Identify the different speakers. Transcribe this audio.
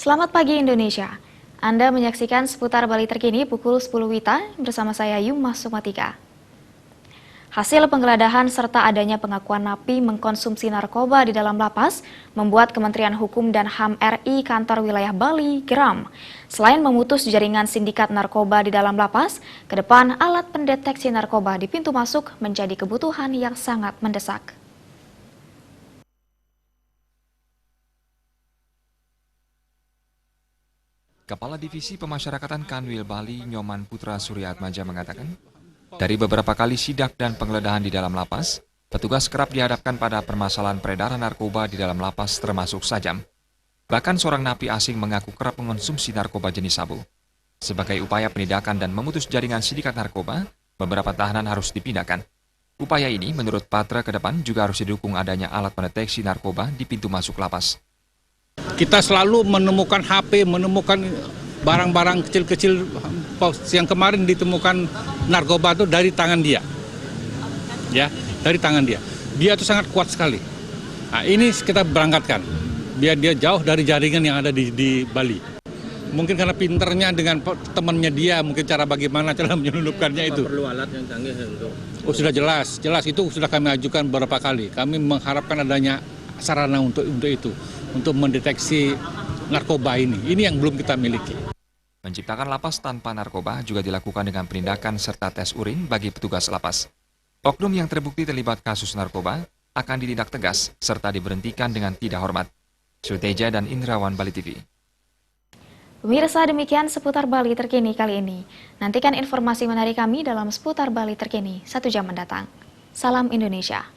Speaker 1: Selamat pagi Indonesia. Anda menyaksikan seputar Bali terkini pukul 10 WITA bersama saya Yuma Sumatika. Hasil penggeledahan serta adanya pengakuan napi mengkonsumsi narkoba di dalam lapas membuat Kementerian Hukum dan HAM RI Kantor Wilayah Bali geram. Selain memutus jaringan sindikat narkoba di dalam lapas, ke depan alat pendeteksi narkoba di pintu masuk menjadi kebutuhan yang sangat mendesak.
Speaker 2: Kepala Divisi Pemasyarakatan Kanwil Bali, Nyoman Putra Suryatmaja mengatakan, dari beberapa kali sidak dan penggeledahan di dalam lapas, petugas kerap dihadapkan pada permasalahan peredaran narkoba di dalam lapas termasuk sajam. Bahkan seorang napi asing mengaku kerap mengonsumsi narkoba jenis sabu. Sebagai upaya penindakan dan memutus jaringan sindikat narkoba, beberapa tahanan harus dipindahkan. Upaya ini menurut Patra ke depan juga harus didukung adanya alat pendeteksi narkoba di pintu masuk lapas.
Speaker 3: Kita selalu menemukan HP, menemukan barang-barang kecil-kecil yang kemarin ditemukan narkoba itu dari tangan dia. Ya, dari tangan dia. Dia itu sangat kuat sekali. Nah, ini kita berangkatkan biar dia jauh dari jaringan yang ada di Bali. Mungkin karena pinternya dengan temannya dia, mungkin cara bagaimana cara menyelundupkannya itu.
Speaker 4: Perlu alat yang canggih untuk.
Speaker 3: Oh, sudah jelas itu sudah kami ajukan beberapa kali. Kami mengharapkan adanya sarana untuk itu, untuk mendeteksi narkoba ini. Ini yang belum kita miliki.
Speaker 2: Menciptakan lapas tanpa narkoba juga dilakukan dengan penindakan serta tes urin bagi petugas lapas. Oknum yang terbukti terlibat kasus narkoba akan ditindak tegas serta diberhentikan dengan tidak hormat. Suteja dan Indrawan, Bali TV.
Speaker 1: Pemirsa, demikian seputar Bali terkini kali ini. Nantikan informasi menarik kami dalam seputar Bali terkini 1 jam mendatang. Salam Indonesia.